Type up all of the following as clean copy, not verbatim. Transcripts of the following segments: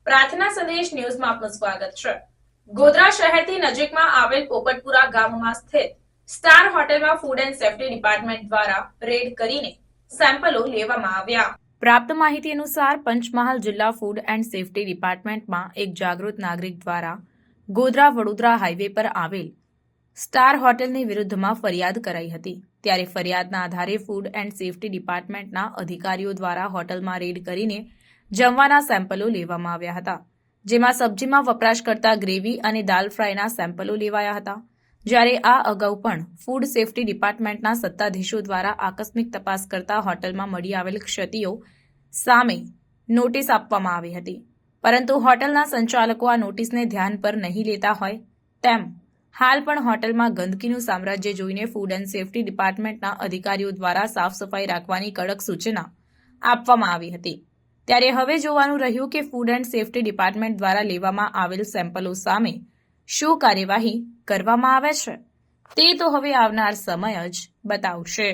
પ્રાર્થના સંદેશ ન્યૂઝમાં આપનું સ્વાગત છે। ગોધરા શહેરથી નજીકમાં આવેલ પોપટપુરા ગામમાં સ્થિત સ્ટાર હોટેલમાં ફૂડ એન્ડ સેફ્ટી ડિપાર્ટમેન્ટ દ્વારા રેડ કરીને સેમ્પલો લેવામાં આવ્યા। પ્રાપ્ત માહિતી અનુસાર પંચમહાલ જિલ્લા ફૂડ એન્ડ સેફ્ટી ડિપાર્ટમેન્ટમાં એક જાગૃત નાગરિક દ્વારા ગોધરા વડોદરા હાઈવે પર આવેલ સ્ટાર હોટેલની વિરુદ્ધમાં ફરિયાદ કરાઈ હતી। ત્યારે ફરિયાદના આધારે ફૂડ એન્ડ સેફ્ટી ડિપાર્ટમેન્ટના અધિકારીઓ દ્વારા હોટલમાં રેડ કરીને જમવાના સેમ્પલો લેવામાં આવ્યા હતા, જેમાં સબ્જીમાં વપરાશ કરતા ગ્રેવી અને દાલ ફ્રાયના સેમ્પલો લેવાયા હતા। જ્યારે આ અગાઉ પણ ફૂડ સેફ્ટી ડિપાર્ટમેન્ટના સત્તાધીશો દ્વારા આકસ્મિક તપાસ કરતા હોટલમાં મળી આવેલ ક્ષતિઓ સામે નોટિસ આપવામાં આવી હતી, પરંતુ હોટલના સંચાલકો આ નોટિસને ધ્યાન પર નહીં લેતા હોય તેમ હાલ પણ હોટલમાં ગંદકીનું સામ્રાજ્ય જોઈને ફૂડ એન્ડ સેફ્ટી ડિપાર્ટમેન્ટના અધિકારીઓ દ્વારા સાફ સફાઈ રાખવાની કડક સૂચના આપવામાં આવી હતી। ત્યારે હવે જોવાનું રહ્યું કે ફૂડ એન્ડ સેફ્ટી ડિપાર્ટમેન્ટ દ્વારા લેવામાં આવેલ સેમ્પલો સામે શું કાર્યવાહી કરવામાં આવે છે તે તો હવે આવનાર સમય જ બતાવશે।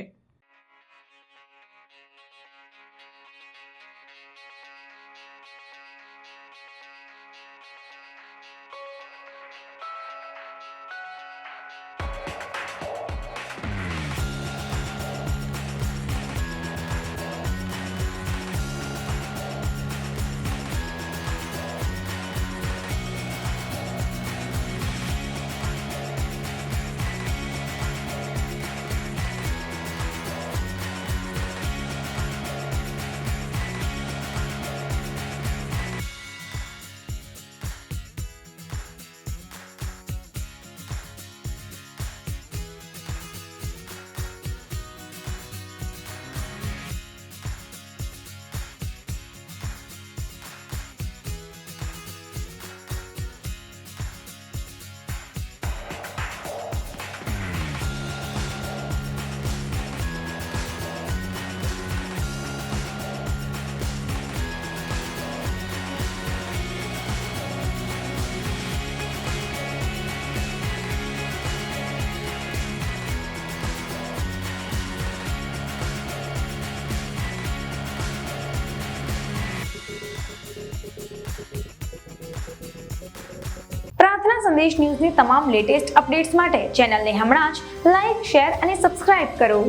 પ્રાર્થના સંદેશ ન્યૂઝની તમામ લેટેસ્ટ અપડેટ્સ માટે ચેનલને હમણાં જ લાઇક, શેર અને સબસ્ક્રાઇબ કરો।